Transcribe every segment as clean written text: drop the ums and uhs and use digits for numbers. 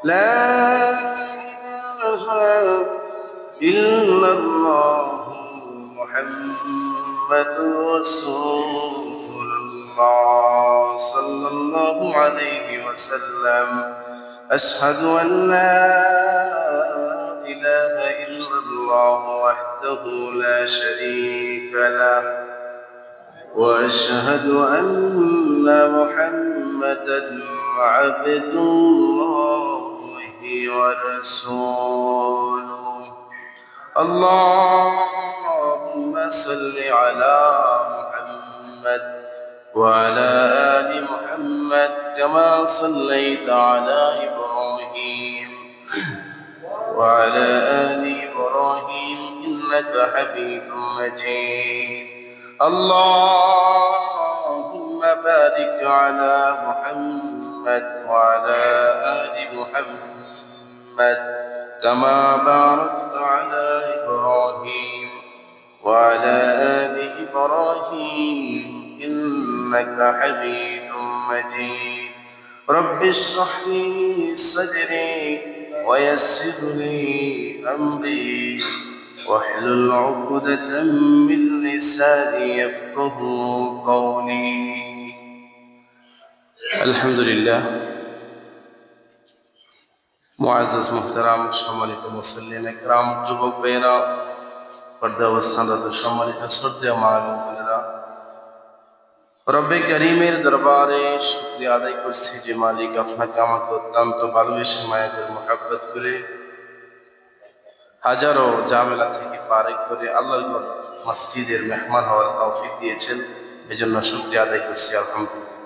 لا إله إلا الله محمد رسول الله صلى الله عليه وسلم أشهد أن لا إله إلا الله وحده لا شريك له وأشهد أن محمدا عبد الله ورسوله اللهم صل على محمد وعلى آل محمد كما صليت على إبراهيم وعلى آل إبراهيم إنك حميد مجيد اللهم بارك على محمد وعلى آل محمد كما باركت على إبراهيم وعلى آل إبراهيم إنك حميد مجيد رب اشرح لي صدري ويسر لي أمري واحلل عقدة من لساني يفقه قولي الحمد لله মুআজ্জাজ মুহতারাম সম্মানিত মুসল্লিন ইকরাম যুবক ভাইয়েরা পর্দা অবস্থানরত সম্মানিত শ্রদ্ধেয় মা এবং বোনেরা রব্বে করিমের দরবারে শুকরিয়া আদায় করছি যে মালিক আপনাকে আমাকে অত্যন্ত ভালোবেসে মায়া করে মহব্বত করে হাজারো ঝামেলা থেকে ফারিগ করে আল্লাহর ঘর মসজিদের মেহমান হওয়ার তৌফিক দিয়েছেন এজন্য শুকরিয়া আদায় করছি আলহামদুলিল্লাহ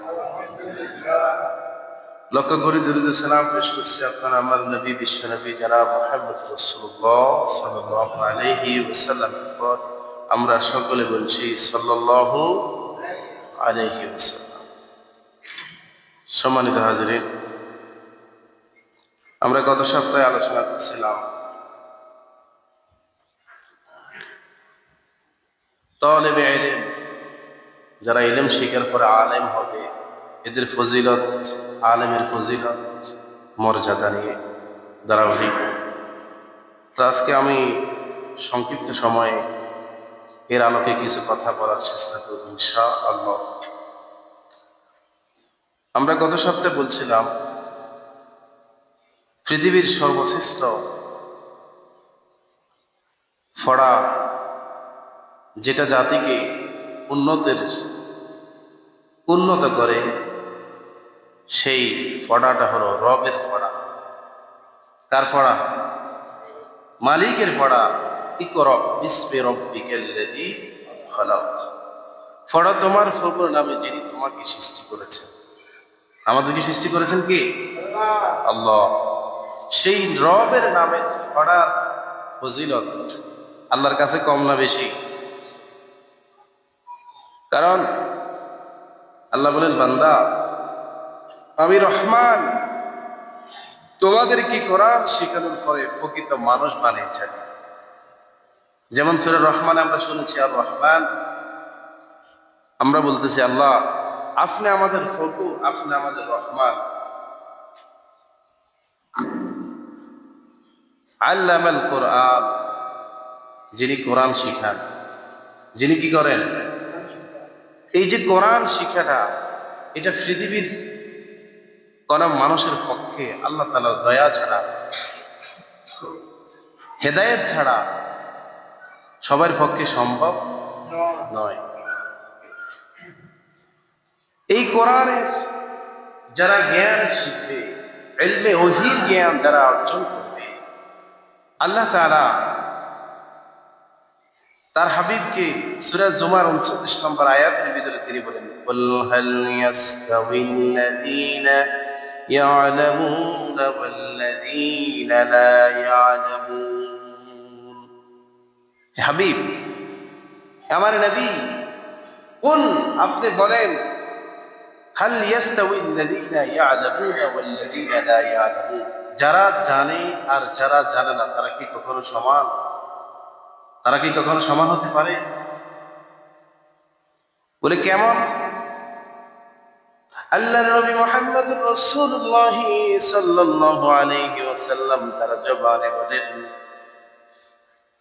লক্ষ্য করে দুরূদ ও সালাম পেশ করছি আপনার আমার নবী বিশ্ব নবী জনাব মুহাম্মদ রাসূলুল্লাহ সাল্লাল্লাহু আলাইহি ওয়াসাল্লামের পর আমরা সকলে বলছি সাল্লাল্লাহু আলাইহি ওয়াসাল্লাম। সম্মানিত হাজিরিন, আমরা গত সপ্তাহে আলোচনা করছিলাম তালেবে ইলম, যারা ইলম শিখার পরে আলেম হবে এদের ফজিলত, আলেমের ফজিলত মর্যাদা নিয়ে ধারাবাহিক। তো আজকে আমি সংক্ষিপ্ত সময়ে এর আলোকে কিছু কথা বলার চেষ্টা করব ইনশাআল্লাহ। আমরা গত সপ্তাহে বলছিলাম পৃথিবীর সর্বশ্রেষ্ঠ ফড়া যেটা জাতিকে উন্নত করে সেই ফড়াটা হলো রবের ফড়া। কার ফড়া? মালিকের ফড়া। ইকরা বিসমি রাব্বিকাল্লাযী খালাক। ফড়া তোমার প্রভুর নামে যিনি তোমাকে সৃষ্টি করেছেন। আমাদেরকে সৃষ্টি করেছেন কি? আল্লাহ। সেই রবের নামের ফড়ার ফজিলত আল্লাহর কাছে কম না বেশি? কারণ আল্লাহ বলেন, বান্দা আমি রহমান, তোমাদের কি কোরআন শিখানোর পরে প্রকৃত মানুষ বানিয়েছেন। যেমন সূরা রহমান আমরা শুনেছি আর রহমান, আমরা বলতেছি আল্লাহ আপনি আমাদের ফকু, আপনি আমাদের রহমান। আল্লামাল কোরআন, যিনি কোরআন শিখান, যিনি কি করেন? এই যে কোরআন শিক্ষাটা, এটা পৃথিবীর কোন মানুষের পক্ষে আল্লাহ তাআলার দয়া ছাড়া, হেদায়েত ছাড়া সবার পক্ষে সম্ভব নয়। এই কোরআনের যারা জ্ঞান শিখবে, ইলমে ওহী জ্ঞান যারা অর্জন করবে, আল্লাহ তাআলা তার হাবিবকে সূরা জুমার 39 নম্বর আয়াতের ভিতরে তিনি বলেন, কুল হাল ইয়াস্তাবিল্লাযীনা ইয়ালামুনা ওয়াল্লাযীনা লা ইয়ালামুন। হে হাবিব, আমার নবী, কুল আপনি বলেন, হাল ইয়াস্তাবিল্লাযীনা ইয়ালামুনা ওয়াল্লাযীনা লা ইয়ালামুন, যারা জানে আর যারা জানে না তারা কি কখনো সমান? তারা কি কখনো সমান হতে পারে? বলে কেমন? আল্লাহ নবী মুহাম্মদুর রাসূলুল্লাহ সাল্লাল্লাহু আলাইহি ওয়াসাল্লাম তার জবানে বলেন,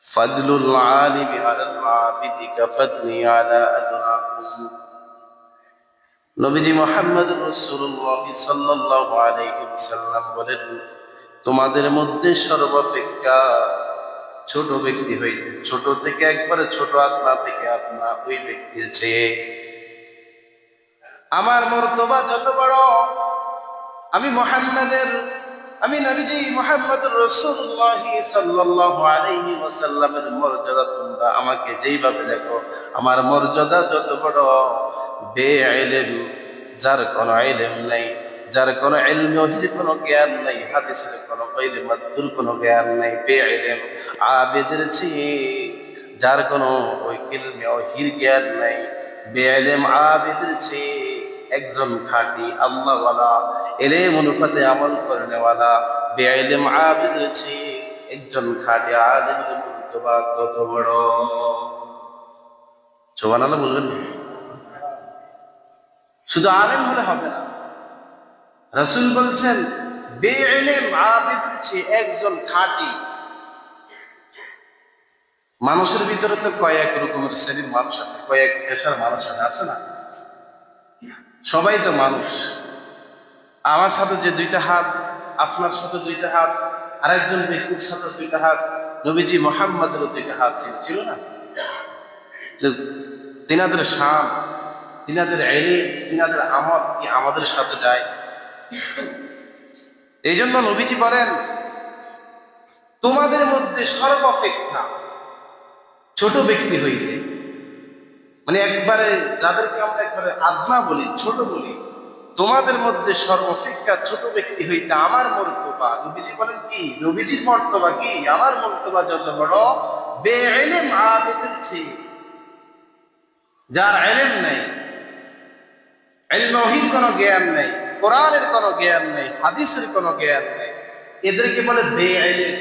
ফাদলুল আলিমি আলাল আবিদি কাফাদলি আলা আদনাকুম। নবীজি মুহাম্মদুর রাসূলুল্লাহ সাল্লাল্লাহু আলাইহি ওয়াসাল্লাম বলেন, তোমাদের মধ্যে সর্বাপেক্ষা ছোট ব্যক্তি হইতে, ছোট থেকে একবারে ছোট আপনা থেকে আপনা ওই ব্যক্তির চেয়ে আমার মর্তবা যত বড়, আমি নবীজি মুহাম্মদুর রাসূলুল্লাহ সাল্লাল্লাহু আলাইহি ওয়াসাল্লামের মর্যাদা তোমরা আমাকে যেইভাবে দেখো, আমার মর্যাদা যত বড়, বেইলম, যার কোনো ইলম নাই, যার কোনো ইলমে ওহির কোনো জ্ঞান নাই, হাদিসের কোনো ইলমাতুর কোনো জ্ঞান নাই, বেইলম আবেদের চেয়ে যার কোনো ওই ইলমে ওহির জ্ঞান নাই, বেইলম আবেদের চেয়ে একজন খাঁটি আল্লাহওয়ালা ইলম অনুপাতে আমল করেনেওয়ালা বেইলম আবেদের চেয়ে একজন খাঁটি আলেমের মর্তবা তত বড়। সুবহানাল্লাহ বলবেন। শুধু আলেম হলে হবে না, রাসূল বলছেন বেইলম আবেদের চেয়ে একজন খাঁটি। মানুষের ভিতরে তো কয়েক রকমের শ্রেণীর মানুষ আছে, কয়েক পেশার মানুষ আছে না? সবাই তো মানুষ। আমার সাথে যে দুইটা হাত, আপনার সাথে দুইটা হাত, আরেকজন ব্যক্তির সাথে দুইটা হাত, নবীজি মুহাম্মদের দুইটা হাত ছিল না? তিনাদের শান, তিনাদের ইলম, তিনাদের আমল কি আমাদের সাথে যায়? এই জন্য নবীজি বলেন, তোমাদের মধ্যে সর্বাপেক্ষা ছোট ব্যক্তি হইতে, মানে একবারে যাদেরকে আমরা একবারে আদনা বলি, ছোট বলি, তোমাদের মধ্যে সর্বাপেক্ষা ছোট ব্যক্তি হইতে আমার মর্তবা। নবীজি বলেন কি? নবীজির মর্তবা কি? আমার মর্তবা যত বড়, বেইলম আবেদের চেয়ে, যার ইলম নাই, ইলমে ওহীর কোনো জ্ঞান নাই, কোরআনের কোনো জ্ঞান নাই, হাদিসের কোনো জ্ঞান নাই, এদেরকে বলে বেইলম।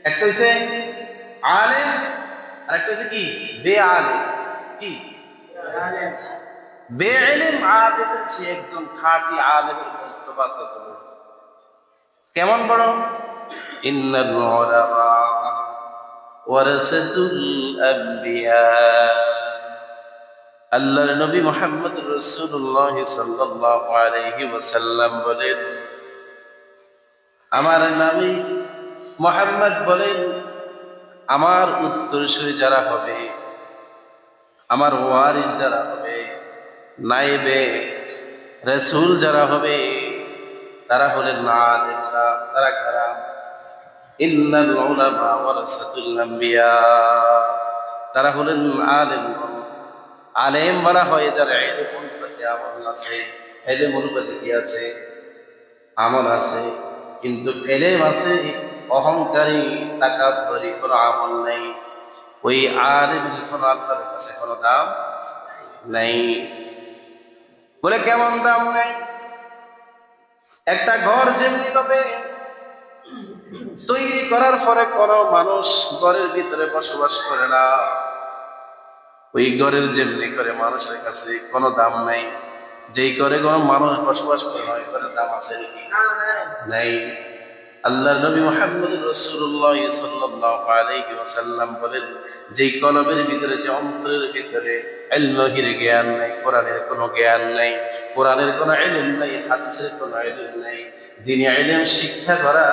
একটা হইছে আলেম আর একটা হইছে কি? বেআলেম। কি? বেইলম আবেদের চেয়ে একজন খাঁটি আলেমের মর্তবা কত বড়, কেমন বড়? ইন্নাল উলামা ওয়ারাসাতুল আমবিয়া। আল্লাহর নবী মুহাম্মদুর রাসূলুল্লাহ সাল্লাল্লাহু আলাইহি ওয়াসাল্লাম বলেন, আমার নবী মুহাম্মদ বলেন, আমার উত্তরসূরি যারা হবে, আমার ওয়ারিস যারা হবে, নায়েবে রাসূল যারা হবে, তারা হলেন আলেমরা। তারা কারা? ইন্নাল উলামা ওয়ারাসাতুল আমবিয়া। তারা হলেন আলেমগণ। আলেম বলা হয় যারা ইলম অনুপাতে আমল আছে। ইলম অনুপাতে কি আছে? আমল আছে। কিন্তু ইলম আছে, অহংকারী তাকাব্বুরি কোনো আমল নেই, ওই আলেমের কোনো আল্লাহর কাছে কোনো দাম নেই। বলে কেমন দাম নেই? একটা ঘর যেমনি ভাবে তৈরি করার পরে কোনো মানুষ ঘরের ভিতরে বসবাস করে না, ওই ঘরের যেমনি করে মানুষের কাছে কোনো দাম নাই। যেই করে কোনো মানুষ বসবাস করে না, ওই ঘরের দাম আছে নাকি? নাই। আল্লাহর নবী মুহাম্মদুর রাসূলুল্লাহ সাল্লাল্লাহু আলাইহি ওয়াসাল্লাম বলেন, যেই কলবের ভিতরে, যে অন্তরের ভিতরে ইলম ওহীর জ্ঞান নাই, কোরআনের কোনো জ্ঞান নাই, কোরআনের কোনো ইলম নাই, হাদিসের কোনো ইলম নাই, দ্বীনি ইলম শিক্ষা করা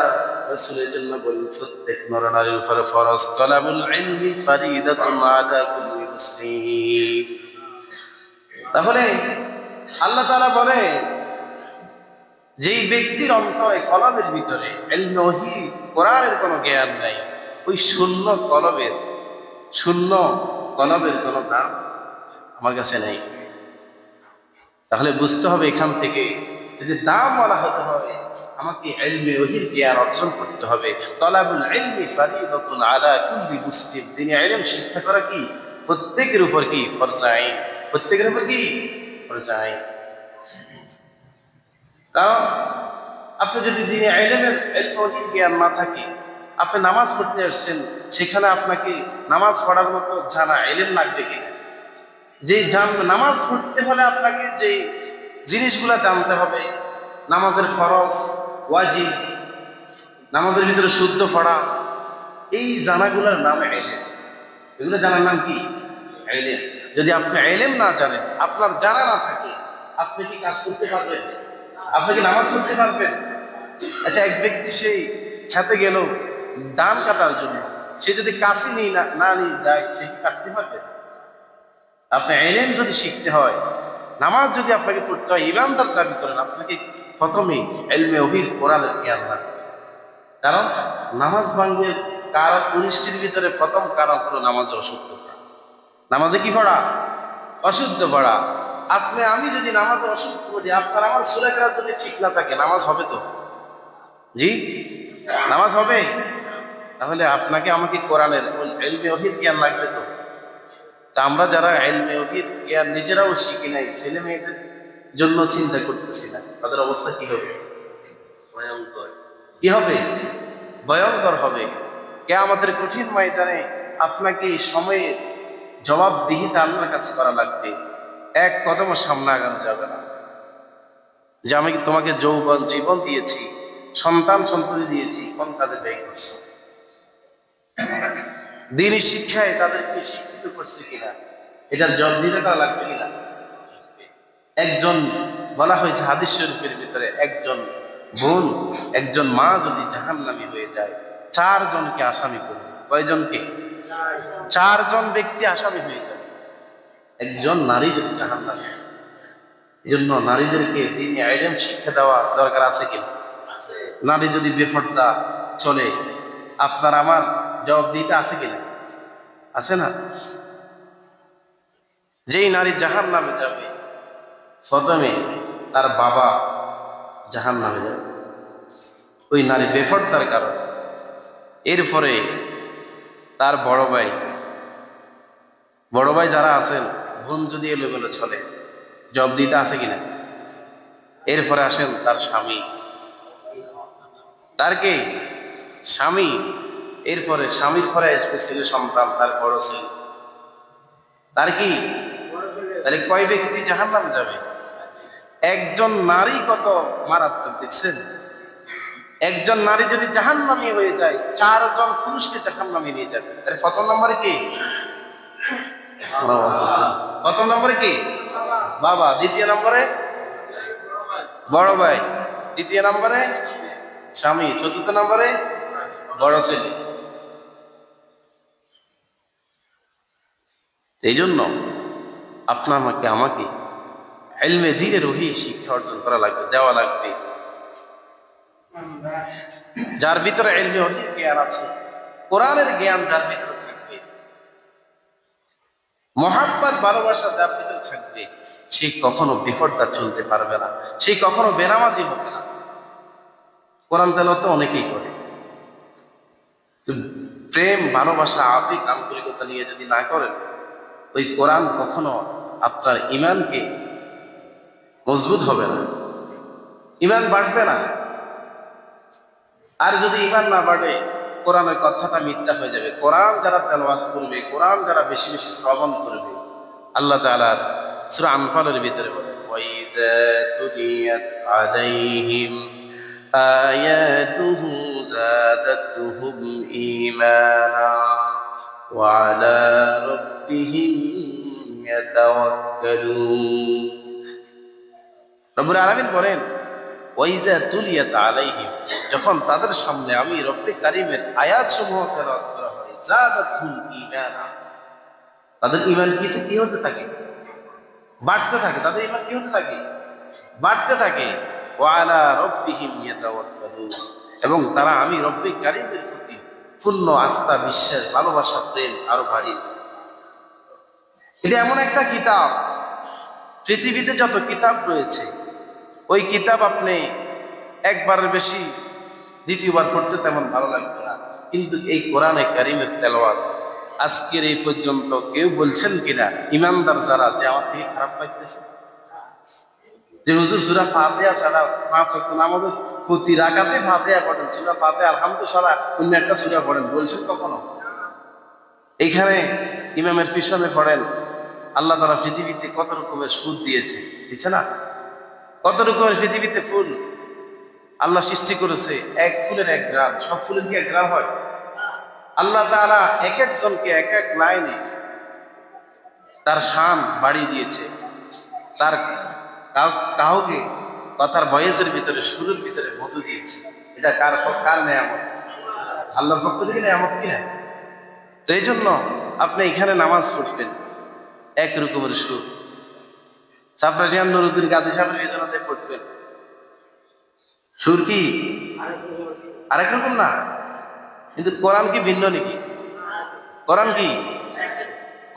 রাসূলের জন্য বলেন প্রত্যেক নরনারীর উপর ফরজ। তালাবুল ইলমি ফারিদাতুন আলা কুল্লি মুসলিম। তাহলে আল্লাহ তাআলা বলে, যেই ব্যক্তির অন্তরে, কলবের ভিতরে ইলম ওহী, কোরআনের কোনো জ্ঞান নাই, ওই শূন্য কলবের কোনো দাম আমার কাছে নেই। তাহলে বুঝতে হবে, এখান থেকে যদি দাম বলা হতে হবে, আমাকে ইলমে ওহীর জ্ঞান অর্জন করতে হবে। তালাবুল ইলমি ফারিদাতুন আলা কুল্লি মুসলিম। তিনি ইলম শিক্ষা করা কি প্রত্যেকের উপর কি ফরজ আইন। প্রত্যেকের উপর কি ফরজ আইন। কারণ আপনি যদি দিনে ইলমের ইলম ওহীর জ্ঞান না থাকে, আপনি নামাজ পড়তে আসছেন, সেখানে আপনাকে নামাজ পড়ার মতো জানা ইলম লাগবে কিনা? যে নামাজ পড়তে হলে আপনাকে যে জিনিসগুলা জানতে হবে। নামাজের ফরজ, ওয়াজিব, নামাজের ভিতরে শুদ্ধ পড়া, এই জানাগুলোর নাম ইলম। এগুলো জানার নাম কি? ইলম। যদি আপনি ইলম না জানেন, আপনার জানা না থাকে, আপনি কি কাজ করতে পারবেন? আপনি কি নামাজ পড়তে পারবেন? আচ্ছা, এক ব্যক্তি সেই খেতে গেল ধান কাটার জন্য, সে যদি কাছে না নিয়ে যায়, সে কি কাটতে পারবে? আপনি ইলম যদি শিখতে হয়, নামাজ যদি আপনাকে পড়তে হয়, ইমানদার দাবি করেন, আপনাকে প্রথমে ইলমে ওহীর কোরআনের জ্ঞান লাগবে। কারণ নামাজ ভাঙবে কারণ 19টির ভিতরে প্রথম কারণ হলো নামাজে অশুদ্ধ পড়া। নামাজে কি পড়া? অশুদ্ধ পড়া। আমি যদি নামাজে অশুদ্ধ পড়ি, আপনার আমার সূরা কেরাত যদি ঠিক না থাকে, নামাজ হবে তো? জি, নামাজ হবে? তাহলে আপনাকে আমাকে কোরআনের ইলমে ওহীর জ্ঞান লাগবে তো। তা আমরা যারা ইলমে ওহীর জ্ঞান নিজেরাও শিখি নাই, ছেলে মেয়েদের জন্য চিন্তা করতেছি না, তাদের অবস্থা কি হবে? ভয়ঙ্কর। কি হবে? ভয়ঙ্কর হবে। কিয়ামতের কঠিন ময়দানে আপনাকে সময়ের জবাবদিহিতা আল্লাহর কাছে করা লাগবে। এক কদমও সামনে আগানো যাবে না। যে আমি তোমাকে যৌবন জীবন দিয়েছি, সন্তান সন্ততি দিয়েছি, কোন কাজে ব্যয় করছি? দ্বীনি শিক্ষায় তাদেরকে শিক্ষিত করছে কিনা, এটার জবাবদিহিতা করা লাগবে কিনা? একজন, বলা হয়েছে হাদিস শরীফের ভিতরে, একজন বোন, একজন মা যদি জাহান্নামী হয়ে যায়, 4 জনকে আসামি করবে। কয়জনকে? 4 জন ব্যক্তি আসামি হয়ে যাবে একজন নারী যদি জাহান্নামী। এই জন্য নারীদেরকে দ্বীনি ইলম শিক্ষা দেওয়া দরকার আছে কিনা? নারী যদি বেপরদা চলে, আপনার আমার জবাবদিহিতা আছে কিনা? আছে না? যেই নারী জাহান্নামে যাবে, প্রথমে তার বাবা জাহান্নামে যাবে, ওই নারী বেপরদার কারণে। এরপরে তার বড় ভাই যারা আছেন, বোন যদি এলোমেলো চলে, জবাবদিহিতা আছে কিনা? এরপরে আসেন তার স্বামী, তার কে? স্বামী। এরপরে স্বামীর পরে আসবে ছেলে সন্তান, তার বড় ছেলে, তার কি? তাহলে কয় ব্যক্তি জাহান্নামে যাবে? একজন নারী কত মারাত্মক দেখছেন? একজন নারী যদি জাহান্নামী হয়ে যায়, 4 জন পুরুষকে জাহান্নামে নিয়ে যাবে। তাহলে প্রথম নম্বরে কি? প্রথম নম্বরে কি? বাবা। দ্বিতীয় নম্বরে বড় ভাই। তৃতীয় নম্বরে স্বামী। চতুর্থ নম্বরে বড় ছেলে। এই জন্য আমাকে ইলমে দ্বীনের ওহী শিক্ষা অর্জন করা লাগবে, দেওয়া লাগবে। যার ভিতরে ইলমে ওহীর জ্ঞান আছে, কোরআনের জ্ঞান যার ভিতরে থাকবে, মহাব্বত ভালোবাসা যার ভিতরে থাকবে, সে কখনো বিপর্দা চলতে পারবে না, সে কখনো বেনামাজি হবে না। কোরআন তেলাওয়াত তো অনেকেই করে, প্রেম, ভালোবাসা, আবেগ, আন্তরিকতা নিয়ে যদি না করেন, ওই কোরআন কখনো আপনার ইমানকে মজবুত হবে না, ইমান বাড়বে না। আর যদি ইমান না বাড়ে, কোরআনের কথাটা মিথ্যা হয়ে যাবে। কোরআন যারা তেলাওয়াত করবে, কোরআন যারা বেশি বেশি শ্রবণ করবে, আল্লাহ তাআলার সূরা আনফালের ভিতরে বলেন, ওয়াইযা তুলিয়াত আলাইহিম আয়াতুহু যাদাতুহুম ঈমানা ওয়া আলা রাব্বিহিম ইয়াতাওয়াক্কালুন। রব্বুল আলামিন বলেন, ওয়াইজা তুলিয়াত আলাইহিম, যখন তাদের সামনে আমি রব্বে কারীমের আয়াত সমূহ তেলাওয়াত করা হয়, যাদাতুহুম ঈমানা, তাদের ঈমান কি হতে থাকে? বাড়তে থাকে। তাদের ঈমান কি হতে থাকে? বাড়তে থাকে। ওয়া আলা রাব্বিহিম ইয়াতাওয়াক্কালুন, এবং তারা আমি রব্বে কারীমের প্রতি পূর্ণ আস্থা, বিশ্বাস, ভালোবাসা, প্রেম আরো বাড়িয়েছে। এটা এমন একটা কিতাব, পৃথিবীতে যত কিতাব রয়েছে, ওই কিতাব আপনি একবারের বেশি দ্বিতীয়বার পড়তে তেমন ভালো লাগবে না। কিন্তু এই কোরআনে কারীমের তেলাওয়াত আজকের এই পর্যন্ত কেউ বলছেন কিনা, ইমানদার যারা, যে আমার থেকে খারাপ লাগতেছে? যে হুজুর সূরা ফাতিহা ছাড়া 5 ওয়াক্ত নামাজের প্রতি রাকাতে ফাতিহা পড়েন, সূরা ফাতিহা আলহামদুলিল্লাহ ছাড়া অন্য একটা সূরা পড়েন, বলছেন কখনো? এইখানে ইমামের পিছনে পড়েন। আল্লাহ তাআলা পৃথিবীতে কত রকমের সুদ দিয়েছে, দিচ্ছে না? কত রকমের পৃথিবীতে ফুল আল্লাহ সৃষ্টি করেছে, এক ফুলের এক গ্রাম। সব ফুলের কি এক গ্রাম হয়? আল্লাহ তাআলা এক একজনকে এক এক লাইনে তার শান বাড়িয়ে দিয়েছে। তার কাউকে কথার বয়সের ভিতরে, সুরের ভিতরে মধু দিয়েছে। এটা কার কার নেয়ামত? আল্লাহর পক্ষ থেকে নেয়ামত কিনা? তো এই জন্য আপনি এখানে নামাজ পড়বেন, এক রকমের সুর। সাফরাজিয়ান নুরুদ্দিন গাজী সাহেবের রেজনাতে পড়বেন, সুর কি আরেক রকম না? কিন্তু কোরআন কি ভিন্ন নাকি? কোরআন কি?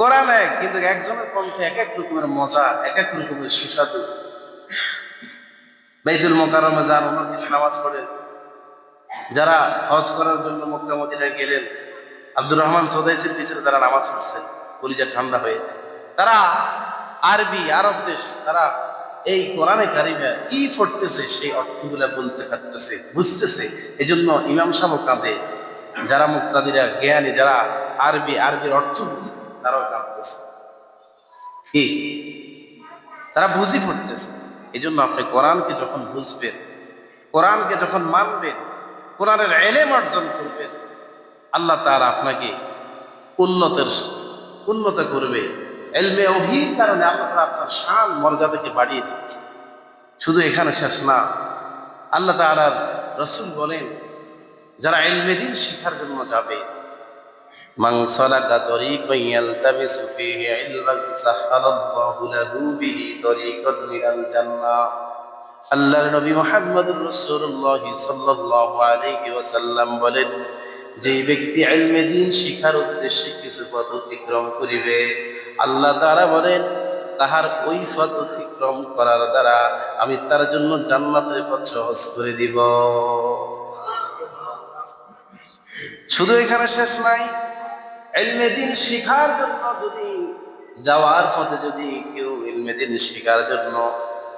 কোরআন এক, কিন্তু একজনের কণ্ঠে এক এক রকমের মজা, এক এক রকমের সুস্বাদু। বাইতুল মোকাররমে যান, ওনার কিছু নামাজ পড়েন। যারা হজ করার জন্য মক্কা মদিনায় গেলেন, আব্দুর রহমান সৌদাইসির পিছনে যারা নামাজ পড়ছেন, কলিজা ঠান্ডা হয়ে, তারা আরবি, আরব দেশ, তারা এই কোরআনে কারিমে কি পড়তেছে সেই অর্থগুলা বলতে পারতেছে, বুঝতেছে। এই জন্য ইমাম সাহেব কাঁদে, যারা মুক্তাদিরা জ্ঞানী, যারা আরবির অর্থ বুঝে, তারাও কাঁদতেছে। কি? তারা বুঝি পড়তেছে। এই জন্য আপনি কোরআনকে যখন বুঝবেন, কোরআনকে যখন মানবেন, কোরআনের ইলম অর্জন করবেন, আল্লাহ তাআলা আপনাকে উন্নত করবে। ইলমে ওহীর কারণে আল্লাহ তাআলা আপনার শান মর্যাদাকে বাড়িয়ে দিবে। শুধু এখানে শেষ না, আল্লাহ তাআলার রাসূল বলেন, যারা ইলমে দ্বীন শিখার জন্য যাবে, মান সালাকা তরিকান ইয়ালতামিসু ফীহি ইলমান সাহহালাল্লাহু লাহু বিহি তরিকান মিনাল জান্নাহ। আল্লাহর নবী মুহাম্মদুর রাসূলুল্লাহ সাল্লাল্লাহু আলাইহি ওয়াসাল্লাম বলেন, যে ব্যক্তি ইলমে দ্বীন শিখার উদ্দেশ্যে কিছু পথ অতিক্রম করিবে, আল্লাহ তাআলা বলেন, তাহার ওই পথ অতিক্রম করার দ্বারা আমি তার জন্য জান্নাতের পথ সহজ করে দিব। শুধু এখানে শেষ নাই, ইলমে দ্বীন শিখার জন্য যদি যাওয়ার পথে যদি কেউ ইলমে দ্বীন শিখার জন্য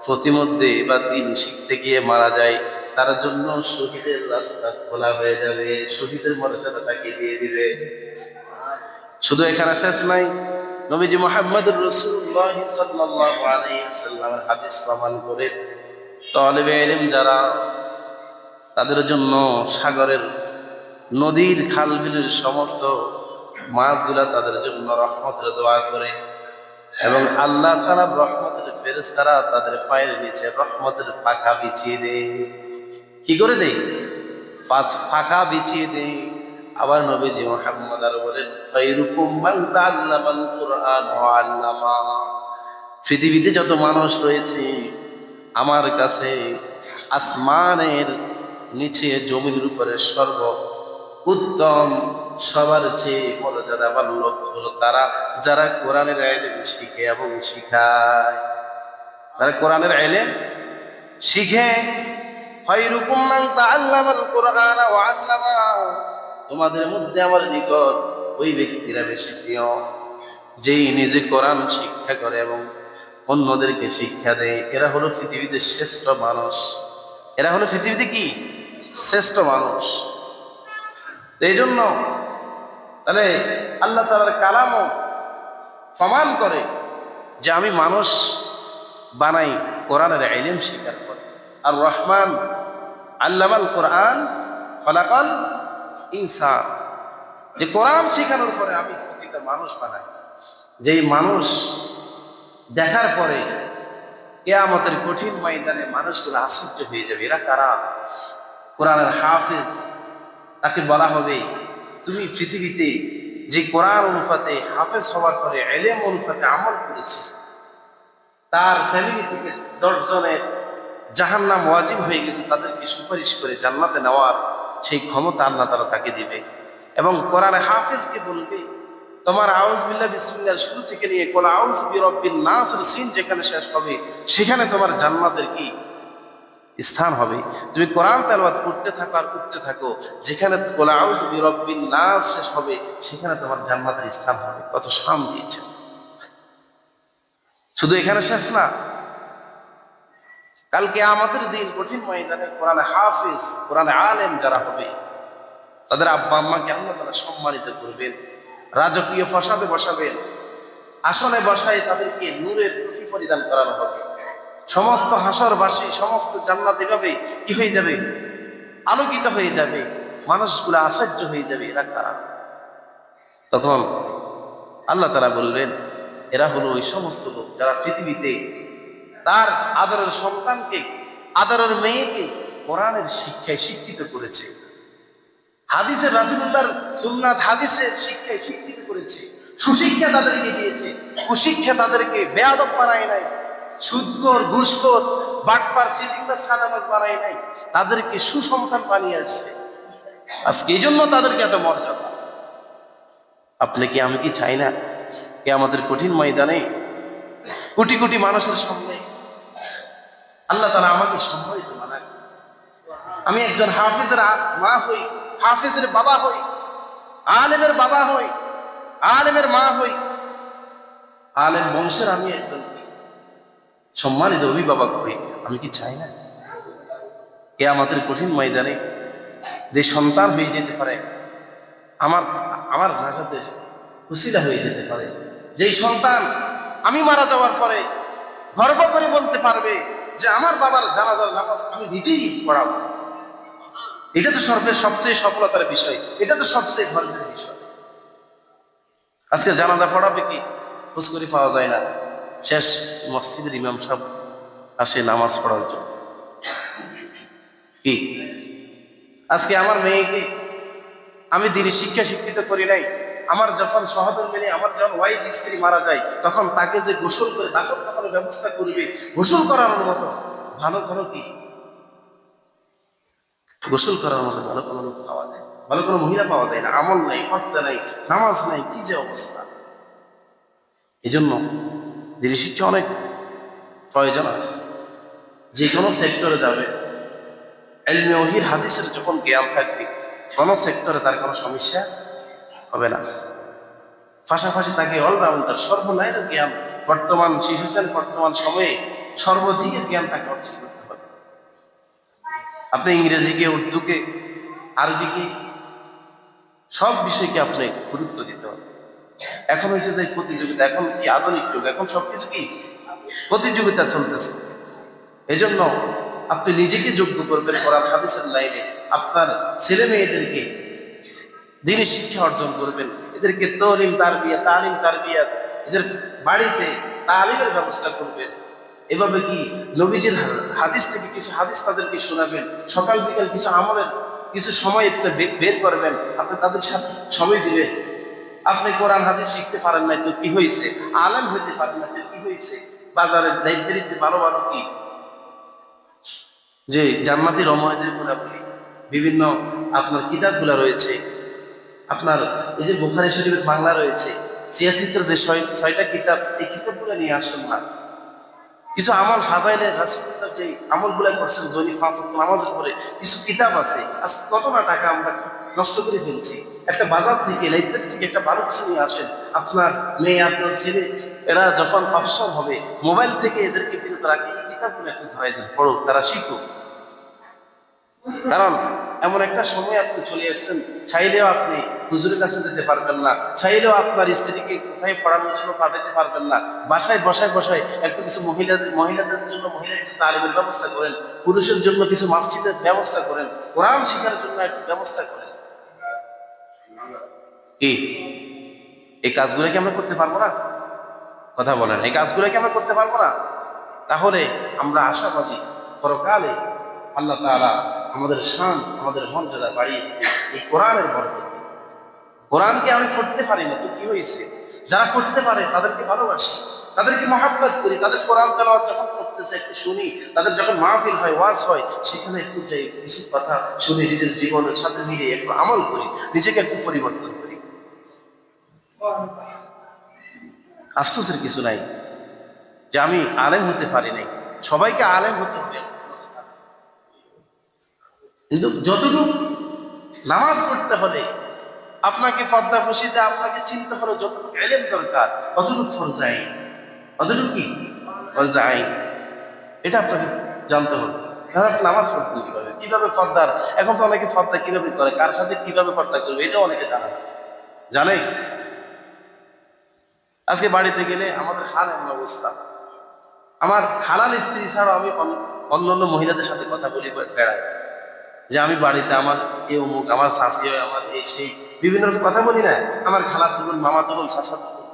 প্রতিমধ্যে বা দিন শিখতে গিয়ে মারা যায়, তার জন্য শহীদের রাস্তা খোলা হয়ে যাবে, শহীদের মর্যাদা তাকে দিয়ে দিবে। শুধু এখানে শেষ নাই, নবীজি মুহাম্মদুর রাসূলুল্লাহ সাল্লাল্লাহু আলাইহি ওয়াসাল্লামের হাদিস প্রমাণ করে, তালেবে ইলম যারা, তাদের জন্য সাগরের, নদীর, খাল বিলের সমস্ত মাছগুলা তাদের জন্য রহমতের দোয়া করে, এবং আল্লাহ তাআলার রহমতের ফেরেশতারা তাদের পায়ের নিচে রহমতের পাখা বিছিয়ে দেয়। কি করে দেয়? পাখা বিছিয়ে দেয়। আবার নবীজি মুহাম্মদ আর বলেন, খায়রুকুম মান তাআল্লামাল কুরআন ওয়া আল্লামা। পৃথিবীতে যত মানুষ রয়েছে, আমার কাছে আসমানের নিচে জমির উপরে সর্ব উত্তম, সবার চেয়ে মর্যাদাবান লোক হলো তারা যারা কোরআনের ইলম শিখে এবং শিখায়। তারা কোরআনের ইলম শিখে। খায়রুকুম মান তাআল্লামাল কুরআন ওয়া আল্লামা। তোমাদের মধ্যে আমার নিকট ওই ব্যক্তিরা বেশি প্রিয়, যেই নিজে কোরআন শিক্ষা করে এবং অন্যদেরকে শিক্ষা দেয়। এরা হলো পৃথিবীতে শ্রেষ্ঠ মানুষ। এরা হলো পৃথিবীতে কি? শ্রেষ্ঠ মানুষ। এই জন্য তাহলে আল্লাহ তাআলার কালামও প্রমাণ করে যে আমি মানুষ বানাই কোরআনের ইলম শিখার পর। আর রহমান আল্লামাল কোরআন খলাকাল ইনসান, যে কোরআন শেখানোর পরে আমি প্রকৃত মানুষ বানাই। যেই মানুষ দেখার পরে কিয়ামতের কঠিন ময়দানে মানুষগুলো আশ্চর্য হয়ে যাবে, এরা কারা? কোরআনের হাফেজ। তাকে বলা হবে, তুমি পৃথিবীতে যে কোরআন অনুপাতে হাফেজ হওয়ার পরে ইলম অনুপাতে আমল করেছে, তার ফ্যামিলি থেকে 10 জনের জাহান্নাম ওয়াজিব হয়ে গেছে, তাদেরকে সুপারিশ করে জান্নাতে নেওয়ার সেই ক্ষমতা আল্লাহ তাআলা তাকে দিবে। এবং কোরআনে হাফেজকে বলবে, তোমার আউযু বিল্লাহ বিসমিল্লাহর শুরু থেকে নিয়ে কুল আউযু বিরাব্বিন নাসের সিন যেখানে শেষ হবে, সেখানে তোমার জান্নাতের কি স্থান হবে। তুমি কোরআন তেলাওয়াত করতে থাকো আর করতে থাকো, যেখানে কুল আউযু বিরাব্বিন নাস শেষ হবে, সেখানে তোমার জান্নাতের স্থান হবে। কত শান দিয়েছে। শুধু এখানে শেষ না, কালকে কিয়ামতের দিন কঠিন ময়দানে কোরআনে হাফেজ, কোরআনে আলেম যারা হবে, তাদের আব্বা আম্মাকে আল্লাহ তাআলা সম্মানিত করবেন, রাজকীয় প্রাসাদে বসাবেন, আসনে বসায় তাদেরকে নূরের টুপি পরিধান করানো হবে, সমস্ত হাসরবাসী, সমস্ত জান্নাত এভাবে কি হয়ে যাবে? আলোকিত হয়ে যাবে, মানুষগুলো আশ্চর্য হয়ে যাবে, এরা কারা? তখন আল্লাহ তাআলা বলবেন, এরা হলো ওই সমস্ত লোক যারা পৃথিবীতে তার আদরের সন্তানকে, আদরের মেয়েকে কোরআনের শিক্ষায় শিক্ষিত করেছে, হাদিসের, রাসূলুল্লাহর সুন্নাত হাদিসের শিক্ষায় শিক্ষিত করেছে, সুশিক্ষা তাদেরকে দিয়েছে, কুশিক্ষা তাদেরকে বেয়াদব বানায় নাই, সুদখোর, ঘুষখোর, বাটপার, সিটিংবাজ, সাদাবাজ বানায় নাই, তাদেরকে সুসন্তান বানিয়ে আসছে। আজকে এই জন্য তাদেরকে এত মর্যাদা। আপনি কি, আমি কি চাই না কিয়ামতের কঠিন ময়দানে কোটি কোটি মানুষের সামনে আল্লাহ তাআলা আমাকে সম্মানিত বানাক, আমি একজন হাফিজের মা হই, হাফিজের বাবা হই, আলেমের বাবা হই, আলেমের মা হই, আলেম বংশের আমি একজন সম্মানিত অভিভাবক হই। আমি কি চাই না কিয়ামতের কঠিন ময়দানে যে সন্তান হয়ে যেতে পারে আমার আমার নাজাতের উসিলা হয়ে যেতে পারে, যেই সন্তান আমি মারা যাওয়ার পরে গর্ব করে বলতে পারবে যে আমার বাবার জানাজার নামাজ আমি নিজেই পড়াবো, এটা তো সবচেয়ে সফলতার বিষয়, এটা তো সবচেয়ে গর্বের বিষয়। আজকে জানাজা পড়াবে কি খোঁজ করে পাওয়া যায় না, শেষ মসজিদের ইমাম সাহেব আসে নামাজ পড়ার জন্য। কি আজকে আমার মেয়েকে আমি দিনী শিক্ষা শিক্ষিত করি নাই, আমার যখন সহধর্মিনী, আমার যখন ওয়াইফ স্ত্রী মারা যায়, তখন তাকে যে গোসল করে দাফন কাফনের ব্যবস্থা করবে, গোসল করানোর মতো ভালো কোনো কি, গোসল করার মতো ভালো কোনো লোক পাওয়া যায়, ভালো কোনো মহিলা পাওয়া যায় না। আমল নাই, ফর্দা নাই, নামাজ নাই, কি যে অবস্থা। এই জন্য দিনী শিক্ষা অনেক প্রয়োজন আছে। যে কোনো সেক্টরে যাবে, ইলমে ওহীর হাদিসের যখন জ্ঞান থাকবে, কোনো সেক্টরে তার কোনো সমস্যা হবে না। পাশাপাশি তাকে অলরাউন্ডার, সর্বলাইনের জ্ঞান, বর্তমান শিশুছেন, বর্তমান সময়ে সর্বদিকের জ্ঞান তাকে অর্জন করতে হবে। আপনি ইংরেজিকে, উর্দুকে, আরবিকে, সব বিষয়কে আপনি গুরুত্ব দিতে হবে। এখন হয়েছে যে প্রতিযোগিতা, এখন কি আধুনিক যুগ, এখন সবকিছু কি প্রতিযোগিতা চলতেছে। এই জন্য আপনি নিজেকে যোগ্য করবেন কোরআন হাদিসের লাইনে, আপনার ছেলে মেয়েদেরকে দ্বীনি শিক্ষা অর্জন করবেন, এদেরকে তালিম তারবিয়া, এদের বাড়িতে তালিমের ব্যবস্থা করবেন। এভাবে কি নবীজির হাদিস থেকে কিছু হাদিস তাদেরকে শোনাবেন, সকাল বিকাল কিছু আমলের কিছু সময় বের করবেন, আপনি তাদের সাথে সময় দিবেন। আপনি কোরআন হাদিস শিখতে পারেন নাই তো কি হয়েছে, আলেম হইতে পারেন না তো কি হয়েছে, বাজারের লাইব্রেরিতে ভালো ভালো কি যে জান্নাতি রমণীদের গুণাবলী, বিভিন্ন আপনার কিতাবগুলো রয়েছে, আপনার এই যে বুখারী শরীফের বাংলা রয়েছে, সিয়াসিতের যে ছয়টা কিতাব, এই কিতাবগুলো নিয়ে আসেন না। কিছু আমল ফাজাইলের রাসূলুল্লাহ যে আমলগুলো করছেন দৈনিক 5 ওয়াক্ত নামাজের পরে, কিছু কিতাব আছে। আজকে কত না টাকা আমরা নষ্ট করে ফেলছি। একটা বাজার থেকে, লাইব্রেরি থেকে একটা ভালো কিছু নিয়ে আসেন, আপনার মেয়ে, আপনার ছেলে, এরা যখন অবসর হবে মোবাইল থেকে এদেরকে বিরত রাখে, এই কিতাবগুলো একটু ধরাই দেন, পড়ুক, তারা শিখুক। কারণ এমন একটা সময় আপনি চলে আসছেন, চাইলেও আপনি হুজুরের কাছে যেতে পারবেন না, চাইলেও আপনার স্ত্রীকে কোথায় পড়ানোর জন্য পাঠাতে পারবেন না। বাসায় বসায় একটু কিছু মহিলাদের জন্য কিছু তালিমের ব্যবস্থা করেন, পুরুষের জন্য কিছু মসজিদের ব্যবস্থা করেন, কোরআন শিখার জন্য একটু ব্যবস্থা করেন। কি এই কাজগুলো কি আমরা করতে পারবো না? কথা বলেন, এই কাজগুলো কি আমরা করতে পারবো না? তাহলে আমরা আশাবাদী পরকালে আল্লাহ তাআলা আমাদের শান, আমাদের মর্যাদা বাড়িয়ে দিবে এই কোরআনের বরকতে। কোরআনকে আমি পড়তে পারি না তো কি হয়েছে, যারা পড়তে পারে তাদেরকে ভালোবাসি, তাদেরকে মহাব্বত করি, তাদের কোরআন তেলাওয়াত যখন করতেছে একটু শুনি, তাদের যখন মাহফিল হয়, ওয়াজ হয়, সেখানে একটু যাই, কিছু কথা শুনি, নিজের জীবনের সাথে মিলিয়ে একটু আমল করি, নিজেকে একটু পরিবর্তন করি। আফসোসের কিছু নাই যে আমি আলেম হতে পারি নাই, সবাইকে আলেম হতে হবে, কিন্তু যতটুকু নামাজ পড়তে হলে আপনাকে পর্দা ফসিতে আপনাকে চিনতে হলে যতটুকু ইলম দরকার, অতটুকু ফরজ আইন, অতটুকু কি ফরজ আইন, এটা আপনাকে জানতে হবে। আপনি নামাজ পড়তেন কিভাবে, কিভাবে পর্দার, এখন তো অনেকে পর্দা কিভাবে করে, কার সাথে কিভাবে পর্দা করবে, এটাও অনেকে জানে না। জানে আজকে বাড়িতে গেলে আমাদের হাল এমন অবস্থা, আমার হালাল স্ত্রী ছাড়াও আমি অন্য অন্য মহিলাদের সাথে কথা বলি বেড়াই, যে আমি বাড়িতে আমার এ অমুক, আমার শাশি হয়, আমার এই সেই বিভিন্ন রকম কথা বলি না, আমার খালা তুলুন, মামা তুলুন, শাশা তুলুন।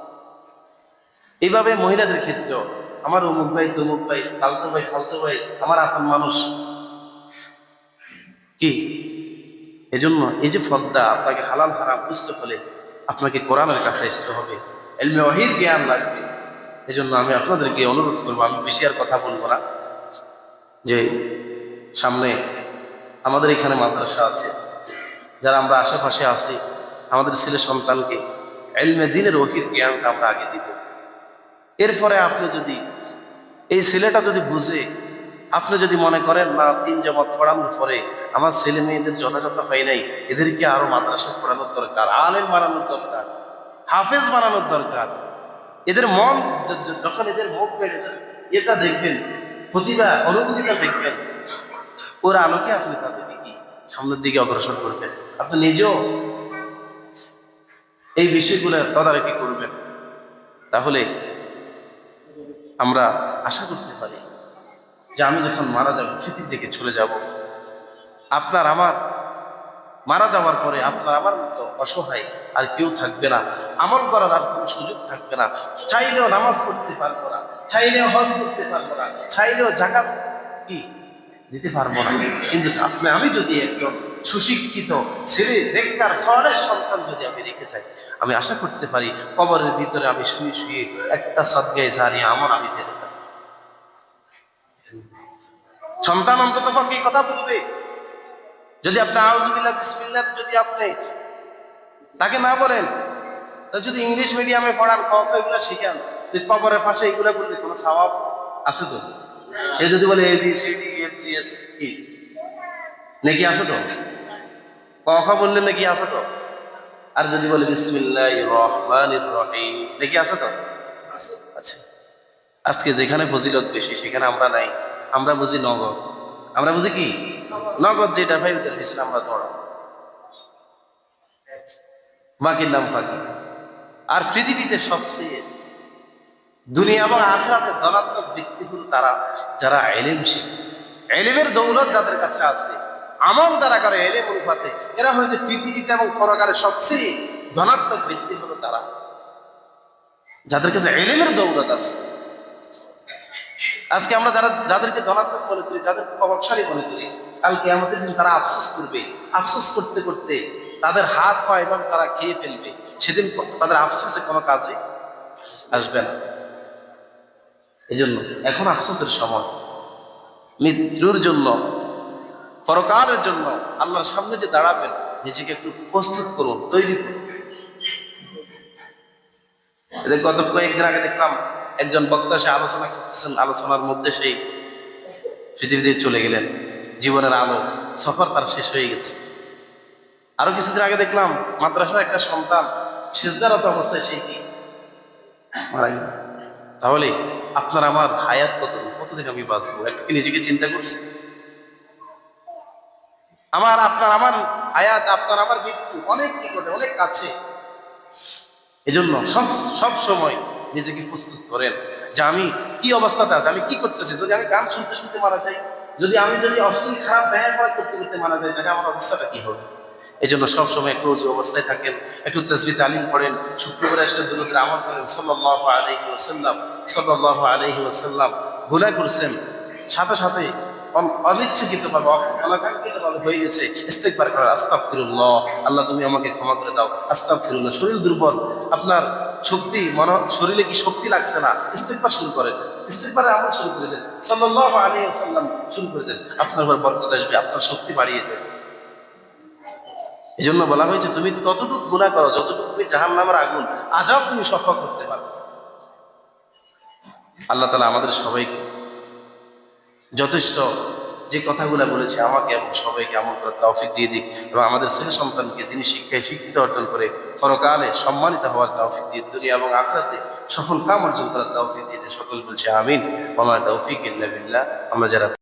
এইভাবে মহিলাদের ক্ষেত্রেও আমার অমুক ভাই, তমুক ভাই, ফালতু ভাই, ফালতু ভাই, আমার আপন মানুষ কি। এজন্য এই যে ফর্দা, আপনাকে হালাল হারাম বুঝতে হলে আপনাকে কোরআনের কাছে আসতে হবে, ইলমে ওয়াহির জ্ঞান লাগবে। এজন্য আমি আপনাদেরকে অনুরোধ করবো, আমি বেশি আর কথা বলবো না, যে সামনে আমাদের এখানে মাদ্রাসা আছে, যারা আমরা আশেপাশে আছি, আমাদের ছেলে সন্তানকে ইলমে দ্বীনের ওয়াহির জ্ঞানটা আমরা আগে দিব। এরপরে আপনি যদি এই ছেলেটা যদি বুঝে, আপনি যদি মনে করেন না 3 জামাত পড়ানোর পরে আমার ছেলে মেয়েদের যথাযথ হয় নাই, এদেরকে আরো মাদ্রাসা পড়ানোর দরকার, আলেম বানানোর দরকার, হাফেজ বানানোর দরকার, এদের মন যখন এদের মুখ মেরে এটা দেখবেন, প্রতিভা অনুভূতিটা দেখবেন, ওর আলোকে আপনি তাদেরকে কি সামনের দিকে অগ্রসর করবেন। আপনি নিজেও এই বিষয়গুলো তদারকি করবেন, তাহলে আমরা আশা করতে পারি যে আমি যখন মারা যাব, পৃথিবী থেকে চলে যাব, আপনার আমার মারা যাওয়ার পরে আপনার আমার মতো অসহায় আর কেউ থাকবে না, আমল করার আর কোনো সুযোগ থাকবে না। চাইলেও নামাজ পড়তে পারবো না, চাইলেও হজ করতে পারবো না, চাইলেও যাকাত কি দিতে পারবো না। কিন্তু আমি যদি একজন সুশিক্ষিত ছেলে, নেককার সালেহ সন্তান যদি আমি রেখে যাই, আমি আশা করতে পারি কবরের ভিতরে আমি শুয়ে শুয়ে একটা সদগায়ে জারিয়া আমল আমি ফেলে থাকি। সন্তান অন্তত পক্ষে কথা বলবে। যদি আপনি আউযুবিল্লাহ বিসমিল্লাহ যদি আপনি তাকে না বলেন, যদি ইংলিশ মিডিয়ামে পড়ান, ক খ এগুলো শিখান, কবরের পাশে এগুলো বললে কোনো সওয়াব আছে তো? সে যদি বলে ABCDEFGH কি নাকি আছে তো? ক খ বললে নাকি আছে তো? আর যদি বলে বিসমিল্লাহির রহমানির রহিম নাকি আছে তো? আচ্ছা, আজকে যেখানে ফজিলত বেশি সেখানে আমরা নাই, আমরা বুঝি নগদ, আমরা বুঝি কি নগদ, যেটা ভাই ওটা দিয়েছেন আমরা ধরা, বাকির নাম ফাঁকি। আর পৃথিবীতে সবচেয়ে দুনিয়া এবং আখিরাতে ধনাত্মক ব্যক্তি হল তারা যারা ইলম শিখে, ইলমের দৌলত যাদের কাছে আছে, আমল যারা করে ইলম অনুপাতে, এরা হয়তো পৃথিবীতে এবং পরকালে সবচেয়ে ধনাত্মক ব্যক্তি হলো তারা যাদের কাছে ইলমের দৌলত আছে। আজকে আমরা যাদেরকে ধনাত্মক মনে করি, যাদের প্রভাবশালী মনে করি, কালকে আমাদের দিন তারা আফসোস করবে, আফসোস করতে করতে তাদের হাত পা এবং তারা খেয়ে ফেলবে, সেদিন তাদের আফসোসে কোনো কাজে আসবে না। এই জন্য এখন আফসোসের সময়, মৃত্যুর জন্য, পরকালের জন্য আল্লাহর সামনে যে দাঁড়াবেন, নিজেকে একটু প্রস্তুত করুন, তৈরি করুন। গত কয়েকদিন আগে দেখলাম একজন বক্তা, সে আলোচনা করতেছেন, আলোচনার মধ্যে সেই পৃথিবীতে চলে গেলেন, জীবনের আলো সফর তার শেষ হয়ে গেছে। আরো কিছুদিন আগে দেখলাম মাদ্রাসার একটা সন্তান সিজদারত অবস্থায় সেই কি মারা গেল। তাহলে আপনার আমার হায়াত কতদিন আমি বাঁচবো, একটু নিজেকে চিন্তা করছি। আপনার আমার হায়াত, আপনার আমার মৃত্যু অনেক নিকটে, অনেক কাছে। এজন্য সব সময় নিজেকে প্রস্তুত করেন যে আমি কি অবস্থাতে আছি, আমি কি করতেছি। যদি আমি গান শুনতে শুনতে মারা যাই, যদি অশ্লীল খারাপ ব্যবহার করতে করতে মারা যাই, তাহলে আমার অবস্থাটা কি হবে? এই জন্য সবসময় একটু উজু অবস্থায় থাকেন, একটু তাসবিহ তালিম পড়েন, শুক্রবার আসলে দুরূদের আমল করেন। সাল্লাল্লাহু আলাইহি ওয়াসাল্লাম, সাল্লাল্লাহু আলাইহি ওয়াসাল্লাম গুনাহ করছেন, সাথে সাথে অনিচ্ছাকৃতভাবে, অনাকাঙ্ক্ষিতভাবে হয়ে গেছে, ইস্তেগফার করেন, আস্তাগফিরুল্লাহ, আল্লাহ তুমি আমাকে ক্ষমা করে দাও, আস্তাগফিরুল্লাহ। শরীর দুর্বল, আপনার শক্তি, শরীরে কি শক্তি লাগছে না, ইস্তেগফার শুরু করেন, ইস্তেগফারের আমল শুরু করে দেন, সাল্লাল্লাহু আলাইহি ওয়াসাল্লাম শুরু করে দেন, আপনার উপর বরকত আসবে, আপনার শক্তি বাড়িয়ে যাবে। এই জন্য বলা হয়েছে তুমি ততটুকু গুনাহ করো যতটুকু তুমি জাহান্নামের আগুন আযাব তুমি সহ্য করতে পারো। আল্লাহ তাআলা আমাদের সবাইকে যথেষ্ট যে কথাগুলো বলেছে আমাকে এবং সবাইকে আমল করার তৌফিক দিয়ে দিক, এবং আমাদের ছেলে সন্তানকে তিনি শিক্ষায় শিক্ষিত অর্জন করে পরকালে সম্মানিত হওয়ার তৌফিক দিয়ে, দুনিয়া এবং আখিরাতে সফল কাম অর্জন করার তৌফিক দিয়ে সকল বলছে আমিন। ওয়া মা তাওফীক ইল্লা বিল্লাহ। আমরা যারা